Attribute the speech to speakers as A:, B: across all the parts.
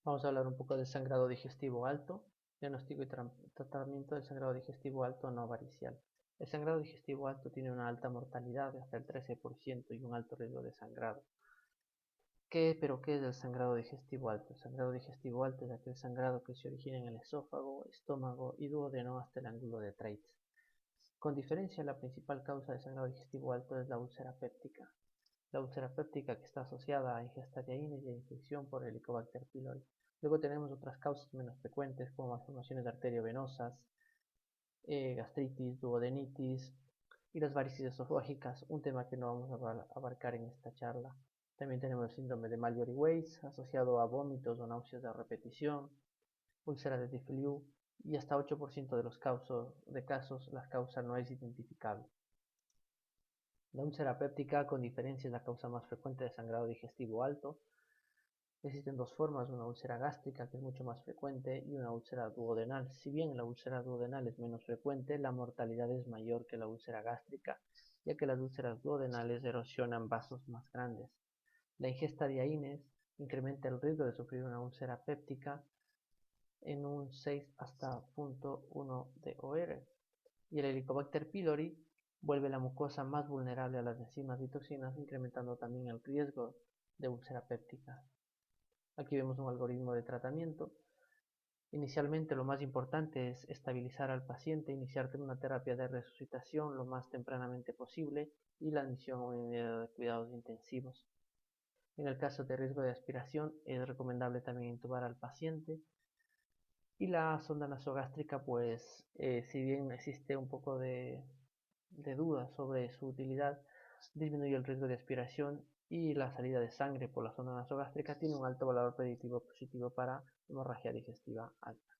A: Vamos a hablar un poco del sangrado digestivo alto, diagnóstico y tratamiento del sangrado digestivo alto no varicial. El sangrado digestivo alto tiene una alta mortalidad de hasta el 13% y un alto riesgo de sangrado. ¿Qué es el sangrado digestivo alto? El sangrado digestivo alto es aquel sangrado que se origina en el esófago, estómago y duodeno hasta el ángulo de Treitz. Con diferencia, la principal causa de sangrado digestivo alto es la úlcera péptica. La úlcera péptica que está asociada a ingesta de AINES y a infección por Helicobacter pylori. Luego tenemos otras causas menos frecuentes como malformaciones arteriovenosas, gastritis, duodenitis y las varices esofágicas, un tema que no vamos a abarcar en esta charla. También tenemos el síndrome de Mallory-Weiss asociado a vómitos o náuseas de repetición, úlcera de Difflue y hasta 8% de los casos la causa no es identificable. La úlcera péptica, con diferencia, es la causa más frecuente de sangrado digestivo alto. Existen dos formas, una úlcera gástrica, que es mucho más frecuente, y una úlcera duodenal. Si bien la úlcera duodenal es menos frecuente, la mortalidad es mayor que la úlcera gástrica, ya que las úlceras duodenales erosionan vasos más grandes. La ingesta de AINES incrementa el riesgo de sufrir una úlcera péptica en un 6 hasta 0.1 de OR. Y el Helicobacter pylori vuelve la mucosa más vulnerable a las enzimas y toxinas, incrementando también el riesgo de úlcera péptica. Aquí vemos un algoritmo de tratamiento. Inicialmente lo más importante es estabilizar al paciente, iniciar una terapia de resucitación lo más tempranamente posible y la admisión a una unidad de cuidados intensivos. En el caso de riesgo de aspiración es recomendable también intubar al paciente. Y la sonda nasogástrica, pues si bien existe un poco de duda sobre su utilidad, disminuye el riesgo de aspiración y la salida de sangre por la sonda nasogástrica tiene un alto valor predictivo positivo para hemorragia digestiva alta.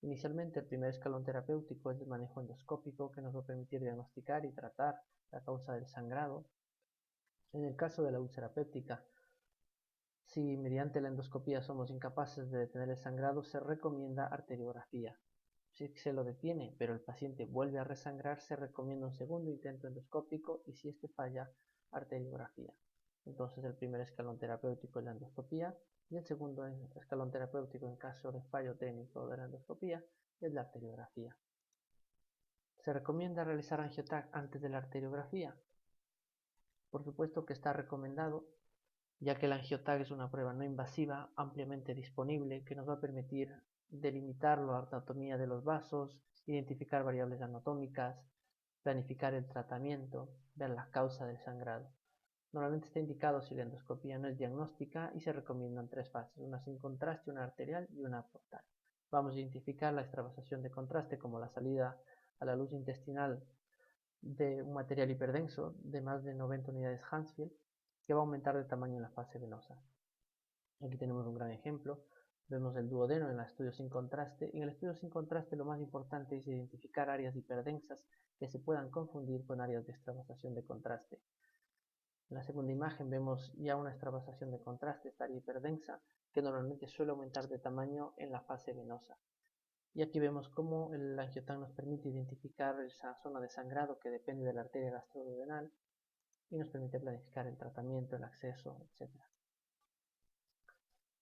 A: Inicialmente, el primer escalón terapéutico es el manejo endoscópico, que nos va a permitir diagnosticar y tratar la causa del sangrado. En el caso de la úlcera péptica, si mediante la endoscopía somos incapaces de detener el sangrado, se recomienda arteriografía. Si se lo detiene, pero el paciente vuelve a resangrar, se recomienda un segundo intento endoscópico y si este falla, arteriografía. Entonces el primer escalón terapéutico es la endoscopía y el segundo escalón terapéutico en caso de fallo técnico de la endoscopía es la arteriografía. ¿Se recomienda realizar angioTAC antes de la arteriografía? Por supuesto que está recomendado, ya que la angioTAC es una prueba no invasiva, ampliamente disponible, que nos va a permitir delimitar la anatomía de los vasos, identificar variables anatómicas, planificar el tratamiento, ver la causa del sangrado. Normalmente está indicado si la endoscopía no es diagnóstica y se recomiendan tres fases, una sin contraste, una arterial y una portal. Vamos a identificar la extravasación de contraste como la salida a la luz intestinal de un material hiperdenso de más de 90 unidades Hansfield que va a aumentar de tamaño en la fase venosa. Aquí tenemos un gran ejemplo. Vemos el duodeno en el estudio sin contraste. En el estudio sin contraste lo más importante es identificar áreas hiperdensas que se puedan confundir con áreas de extravasación de contraste. En la segunda imagen vemos ya una extravasación de contraste, esta área hiperdensa, que normalmente suele aumentar de tamaño en la fase venosa. Y aquí vemos cómo el angioTAC nos permite identificar esa zona de sangrado que depende de la arteria gastroduodenal y nos permite planificar el tratamiento, el acceso, etc.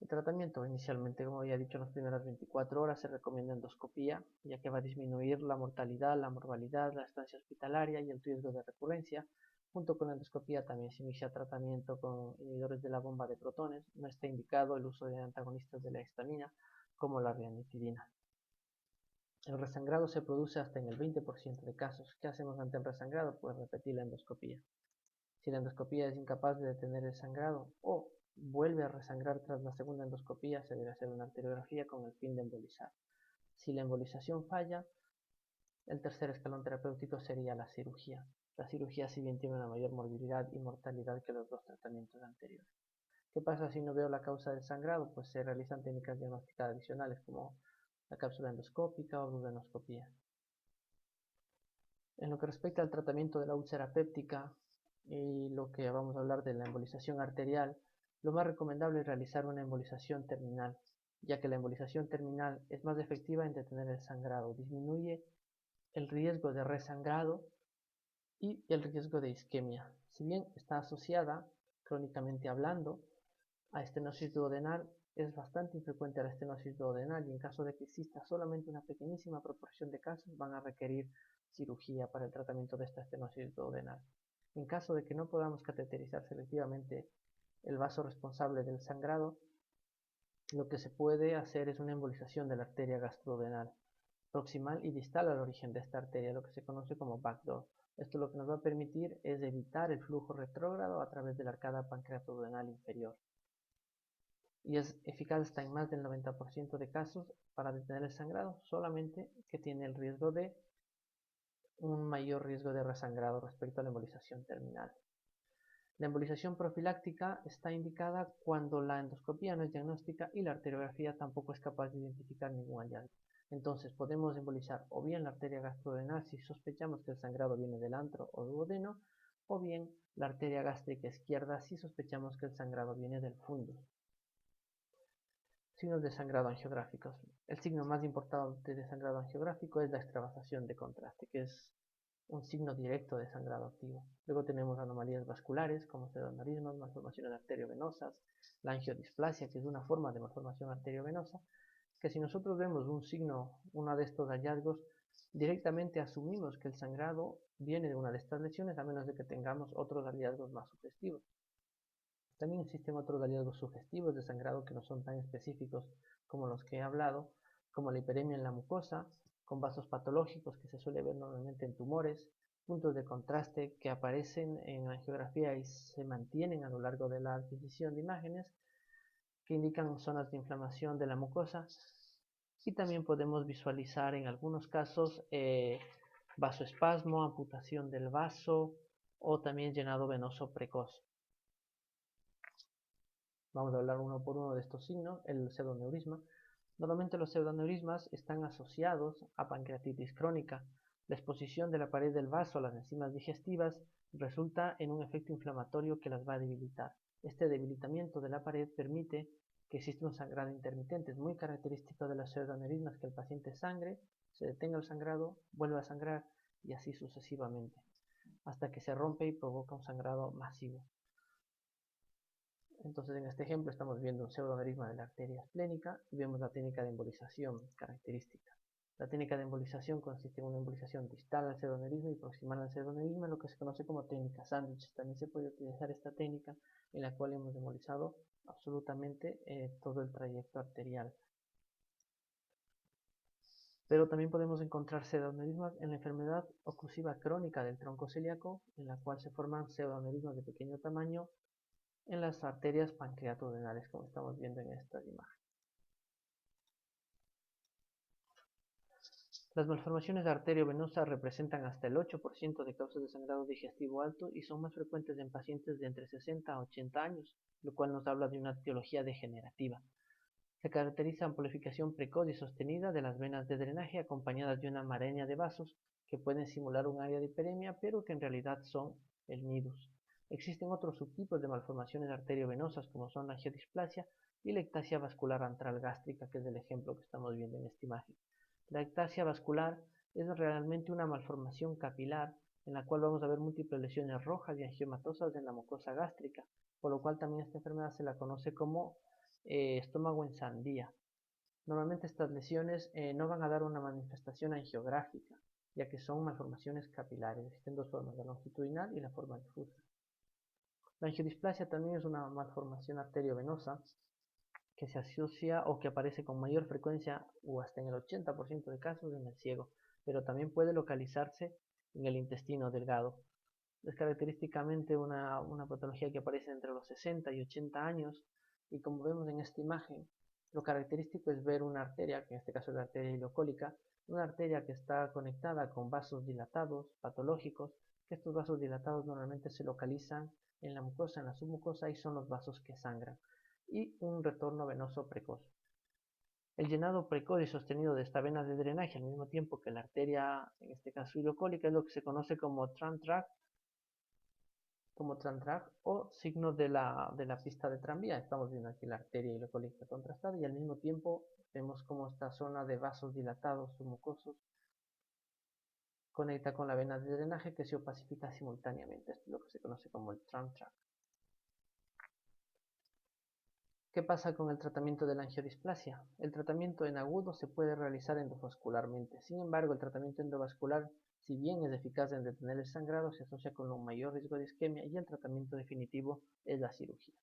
A: El tratamiento inicialmente, como había dicho, en las primeras 24 horas se recomienda endoscopía, ya que va a disminuir la mortalidad, la morbilidad, la estancia hospitalaria y el riesgo de recurrencia. Junto con la endoscopía también se inicia tratamiento con inhibidores de la bomba de protones. No está indicado el uso de antagonistas de la histamina, como la ranitidina. El resangrado se produce hasta en el 20% de casos. ¿Qué hacemos ante el resangrado? Pues repetir la endoscopía. Si la endoscopía es incapaz de detener el sangrado o vuelve a resangrar tras la segunda endoscopía, se debe hacer una arteriografía con el fin de embolizar. Si la embolización falla, el tercer escalón terapéutico sería la cirugía. La cirugía, si bien tiene una mayor morbilidad y mortalidad que los dos tratamientos anteriores. ¿Qué pasa si no veo la causa del sangrado? Pues se realizan técnicas diagnósticas adicionales como la cápsula endoscópica o duodenoscopía. En lo que respecta al tratamiento de la úlcera péptica y lo que vamos a hablar de la embolización arterial, lo más recomendable es realizar una embolización terminal, ya que la embolización terminal es más efectiva en detener el sangrado, disminuye el riesgo de resangrado y el riesgo de isquemia. Si bien está asociada, crónicamente hablando, a estenosis duodenal, Es bastante infrecuente la estenosis duodenal y en caso de que exista solamente una pequeñísima proporción de casos van a requerir cirugía para el tratamiento de esta estenosis duodenal. En caso de que no podamos cateterizar selectivamente el vaso responsable del sangrado, lo que se puede hacer es una embolización de la arteria gastrodenal proximal y distal al origen de esta arteria, lo que se conoce como backdoor. Esto lo que nos va a permitir es evitar el flujo retrógrado a través de la arcada pancreatoduodenal inferior. Y es eficaz hasta en más del 90% de casos para detener el sangrado, solamente que tiene el riesgo de un mayor riesgo de resangrado respecto a la embolización terminal. La embolización profiláctica está indicada cuando la endoscopía no es diagnóstica y la arteriografía tampoco es capaz de identificar ningún hallazgo. Entonces podemos embolizar o bien la arteria gastrodenal si sospechamos que el sangrado viene del antro o duodeno, o bien la arteria gástrica izquierda si sospechamos que el sangrado viene del fundus. Signos de sangrado angiográficos. El signo más importante de sangrado angiográfico es la extravasación de contraste, que es un signo directo de sangrado activo. Luego tenemos anomalías vasculares como pseudoaneurismas, malformaciones arteriovenosas, la angiodisplasia, que es una forma de malformación arteriovenosa, que si nosotros vemos un signo, uno de estos hallazgos, directamente asumimos que el sangrado viene de una de estas lesiones, a menos de que tengamos otros hallazgos más sugestivos. También existen otros hallazgos sugestivos de sangrado que no son tan específicos como los que he hablado, como la hiperemia en la mucosa, con vasos patológicos que se suele ver normalmente en tumores, puntos de contraste que aparecen en angiografía y se mantienen a lo largo de la adquisición de imágenes, que indican zonas de inflamación de la mucosa, y también podemos visualizar en algunos casos vasoespasmo, amputación del vaso o también llenado venoso precoz. Vamos a hablar uno por uno de estos signos. El pseudoneurisma. Normalmente los pseudoneurismas están asociados a pancreatitis crónica. La exposición de la pared del vaso a las enzimas digestivas resulta en un efecto inflamatorio que las va a debilitar. Este debilitamiento de la pared permite que exista un sangrado intermitente. Es muy característico de los pseudoneurismas que el paciente sangre, se detenga el sangrado, vuelve a sangrar y así sucesivamente, hasta que se rompe y provoca un sangrado masivo. Entonces en este ejemplo estamos viendo un pseudoaneurisma de la arteria esplénica y vemos la técnica de embolización característica. La técnica de embolización consiste en una embolización distal al pseudoaneurisma y proximal al pseudoaneurisma, lo que se conoce como técnica sándwich. También se puede utilizar esta técnica en la cual hemos embolizado absolutamente todo el trayecto arterial. Pero también podemos encontrar pseudoaneurismas en la enfermedad oclusiva crónica del tronco celíaco, en la cual se forman pseudoaneurismas de pequeño tamaño en las arterias pancreatodenales, como estamos viendo en esta imagen. Las malformaciones arteriovenosa representan hasta el 8% de causas de sangrado digestivo alto y son más frecuentes en pacientes de entre 60 a 80 años, lo cual nos habla de una etiología degenerativa. Se caracteriza amplificación precoz y sostenida de las venas de drenaje acompañadas de una maraña de vasos que pueden simular un área de hiperemia, pero que en realidad son el nidus. Existen otros subtipos de malformaciones arteriovenosas como son la angiodisplasia y la ectasia vascular antral gástrica, que es el ejemplo que estamos viendo en esta imagen. La ectasia vascular es realmente una malformación capilar en la cual vamos a ver múltiples lesiones rojas y angiomatosas en la mucosa gástrica, por lo cual también esta enfermedad se la conoce como estómago en sandía. Normalmente estas lesiones no van a dar una manifestación angiográfica, ya que son malformaciones capilares. Existen dos formas, la longitudinal y la forma difusa. La angiodisplasia también es una malformación arteriovenosa que se asocia o que aparece con mayor frecuencia o hasta en el 80% de casos en el ciego, pero también puede localizarse en el intestino delgado. Es característicamente una patología que aparece entre los 60 y 80 años y como vemos en esta imagen, lo característico es ver una arteria, que en este caso es la arteria ileocólica, una arteria que está conectada con vasos dilatados, patológicos, que estos vasos dilatados normalmente se localizan en la mucosa, en la submucosa y son los vasos que sangran, y un retorno venoso precoz. El llenado precoz y sostenido de esta vena de drenaje al mismo tiempo que la arteria, en este caso ileocólica, es lo que se conoce como tram-track o signo de la pista de tranvía. Estamos viendo aquí la arteria ileocólica contrastada y al mismo tiempo vemos cómo esta zona de vasos dilatados submucosos conecta con la vena de drenaje que se opacifica simultáneamente. Esto es lo que se conoce como el tram-track. ¿Qué pasa con el tratamiento de la angiodisplasia? El tratamiento en agudo se puede realizar endovascularmente. Sin embargo, el tratamiento endovascular, si bien es eficaz en detener el sangrado, se asocia con un mayor riesgo de isquemia y el tratamiento definitivo es la cirugía.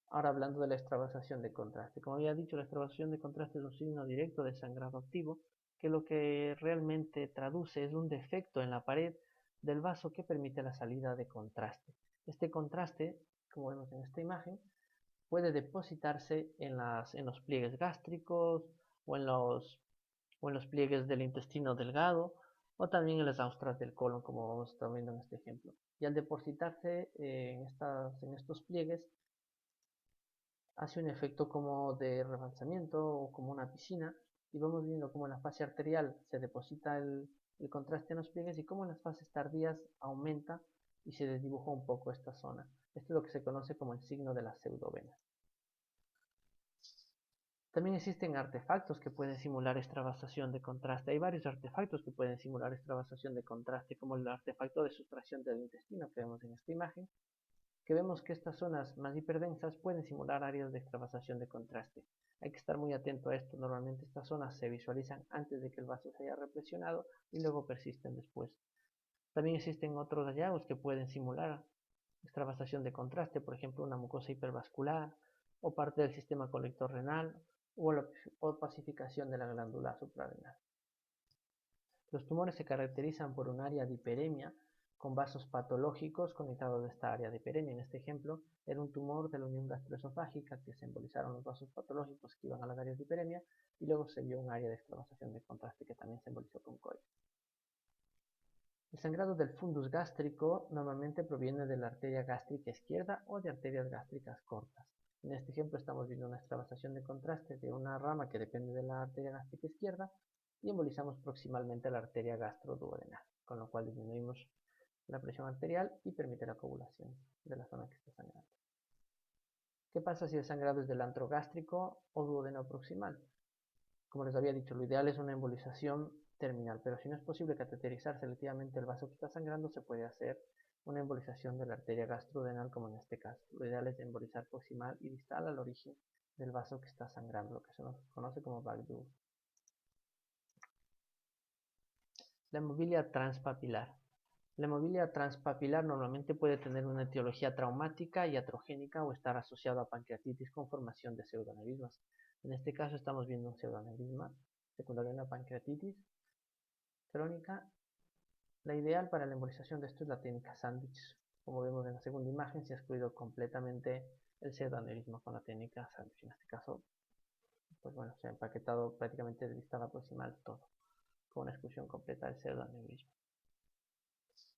A: Ahora hablando de la extravasación de contraste. Como había dicho, la extravasación de contraste es un signo directo de sangrado activo, que lo que realmente traduce es un defecto en la pared del vaso que permite la salida de contraste. Este contraste, como vemos en esta imagen, puede depositarse en los pliegues gástricos o en los pliegues del intestino delgado o también en las austras del colon, como vamos a estar viendo en este ejemplo. Y al depositarse en estos pliegues, hace un efecto como de rebalsamiento o como una piscina, y vamos viendo cómo en la fase arterial se deposita el contraste en los pliegues y cómo en las fases tardías aumenta y se desdibuja un poco esta zona. Esto es lo que se conoce como el signo de la pseudovena. También existen artefactos que pueden simular extravasación de contraste. Hay varios artefactos que pueden simular extravasación de contraste, como el artefacto de sustracción del intestino que vemos en esta imagen, que vemos que estas zonas más hiperdensas pueden simular áreas de extravasación de contraste. Hay que estar muy atento a esto. Normalmente estas zonas se visualizan antes de que el vaso se haya represionado y luego persisten después. También existen otros hallazgos que pueden simular extravasación de contraste, por ejemplo una mucosa hipervascular o parte del sistema colector renal o la opacificación de la glándula suprarrenal. Los tumores se caracterizan por un área de hiperemia con vasos patológicos conectados a esta área de hiperemia. En este ejemplo, era un tumor de la unión gastroesofágica que se embolizaron los vasos patológicos que iban a las áreas de hiperemia y luego se vio un área de extravasación de contraste que también se embolizó con COIL. El sangrado del fundus gástrico normalmente proviene de la arteria gástrica izquierda o de arterias gástricas cortas. En este ejemplo estamos viendo una extravasación de contraste de una rama que depende de la arteria gástrica izquierda y embolizamos proximalmente la arteria gastroduodenal, con lo cual disminuimos la presión arterial y permite la coagulación de la zona que está sangrando. ¿Qué pasa si el sangrado es del antro gástrico o duodeno proximal? Como les había dicho, lo ideal es una embolización terminal, pero si no es posible cateterizar selectivamente el vaso que está sangrando, se puede hacer una embolización de la arteria gastrodenal, como en este caso. Lo ideal es embolizar proximal y distal al origen del vaso que está sangrando, lo que se conoce como backdoor. La hemofilia transpapilar. La hemofilia transpapilar normalmente puede tener una etiología traumática, iatrogénica o estar asociada a pancreatitis con formación de pseudoaneurismas. En este caso estamos viendo un pseudoaneurisma secundario a una pancreatitis crónica. La ideal para la embolización de esto es la técnica sándwich. Como vemos en la segunda imagen, se ha excluido completamente el pseudoaneurisma con la técnica sándwich. En este caso, pues bueno, se ha empaquetado prácticamente de distal proximal todo, con una exclusión completa del pseudoaneurisma.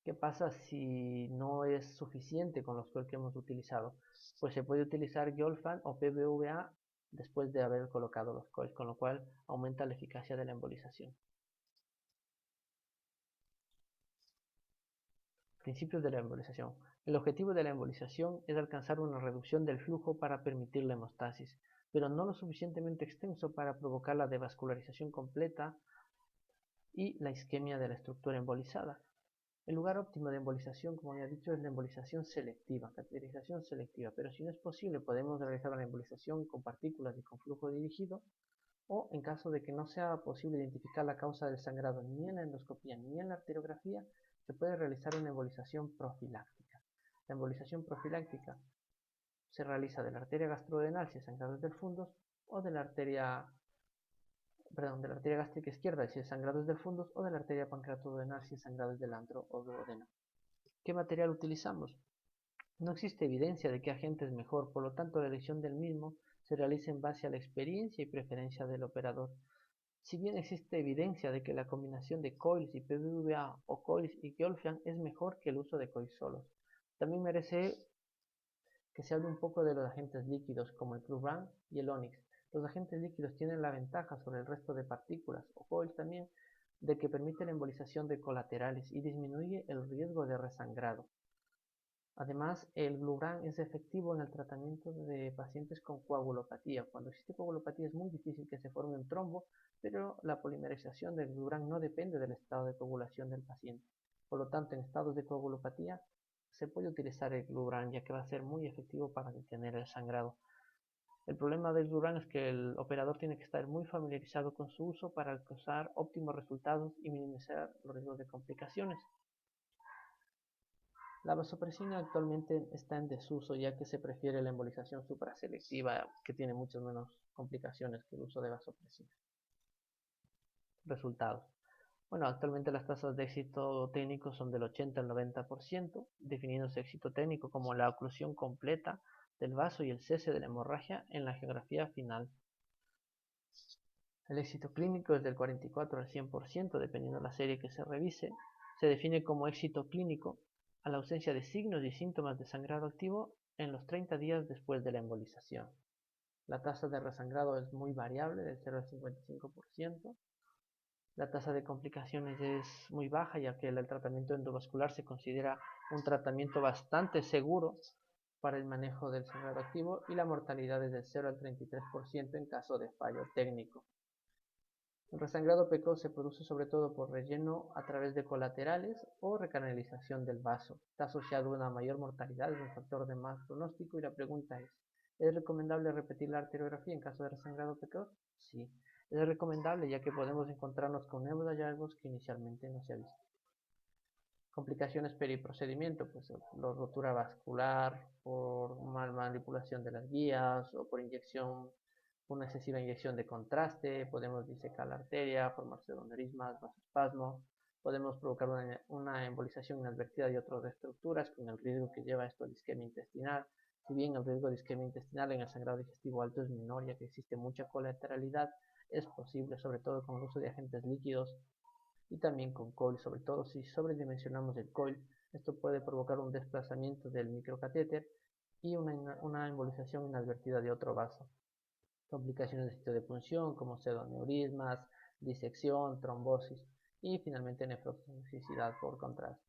A: ¿Qué pasa si no es suficiente con los coils que hemos utilizado? Pues se puede utilizar Giolfan o PBVA después de haber colocado los coils, con lo cual aumenta la eficacia de la embolización. Principios de la embolización. El objetivo de la embolización es alcanzar una reducción del flujo para permitir la hemostasis, pero no lo suficientemente extenso para provocar la devascularización completa y la isquemia de la estructura embolizada. El lugar óptimo de embolización, como ya he dicho, es la embolización selectiva, cateterización selectiva, pero si no es posible podemos realizar una embolización con partículas y con flujo dirigido, o en caso de que no sea posible identificar la causa del sangrado ni en la endoscopía ni en la arteriografía, se puede realizar una embolización profiláctica. La embolización profiláctica se realiza de la arteria gastrodenal si el sangrado es del fundus o de la arteria gástrica izquierda si el sangrado es del fundus o de la arteria pancreatoduodenal si el sangrado es del antro o duodeno. ¿Qué material utilizamos? No existe evidencia de qué agente es mejor, por lo tanto la elección del mismo se realiza en base a la experiencia y preferencia del operador. Si bien existe evidencia de que la combinación de coils y PBVA o coils y Giolfan es mejor que el uso de coils solos, también merece que se hable un poco de los agentes líquidos como el Clubran y el Onyx. Los agentes líquidos tienen la ventaja sobre el resto de partículas, o coils también, de que permite la embolización de colaterales y disminuye el riesgo de resangrado. Además, el Gluran es efectivo en el tratamiento de pacientes con coagulopatía. Cuando existe coagulopatía es muy difícil que se forme un trombo, pero la polimerización del Gluran no depende del estado de coagulación del paciente. Por lo tanto, en estados de coagulopatía se puede utilizar el Gluran ya que va a ser muy efectivo para detener el sangrado. El problema del Duran es que el operador tiene que estar muy familiarizado con su uso para alcanzar óptimos resultados y minimizar los riesgos de complicaciones. La vasopresina actualmente está en desuso ya que se prefiere la embolización supraselectiva que tiene muchas menos complicaciones que el uso de vasopresina. Resultados. Bueno, actualmente las tasas de éxito técnico son del 80 al 90%, definiéndose éxito técnico como la oclusión completa del vaso y el cese de la hemorragia en la geografía final. El éxito clínico es del 44 al 100%, dependiendo de la serie que se revise. Se define como éxito clínico a la ausencia de signos y síntomas de sangrado activo en los 30 días después de la embolización. La tasa de resangrado es muy variable, del 0 al 55%. La tasa de complicaciones es muy baja, ya que el tratamiento endovascular se considera un tratamiento bastante seguro para el manejo del sangrado activo, y la mortalidad es del 0 al 33% en caso de fallo técnico. El resangrado precoz se produce sobre todo por relleno a través de colaterales o recanalización del vaso. Está asociado a una mayor mortalidad, es un factor de más pronóstico, y la pregunta ¿es recomendable repetir la arteriografía en caso de resangrado precoz? Sí, es recomendable ya que podemos encontrarnos con nuevos hallazgos que inicialmente no se ha visto. Complicaciones periprocedimiento, pues la rotura vascular por mal manipulación de las guías o por inyección, una excesiva inyección de contraste, podemos disecar la arteria, formarse de aneurismas, vasoespasmo, podemos provocar una embolización inadvertida de otras estructuras con el riesgo que lleva esto a la isquemia intestinal. Si bien el riesgo de isquemia intestinal en el sangrado digestivo alto es menor, ya que existe mucha colateralidad, es posible, sobre todo con el uso de agentes líquidos y también con coil, sobre todo si sobredimensionamos el coil. Esto puede provocar un desplazamiento del microcatéter y una embolización inadvertida de otro vaso. Complicaciones de sitio de punción como pseudoneurismas, disección, trombosis y finalmente nefrotoxicidad por contraste.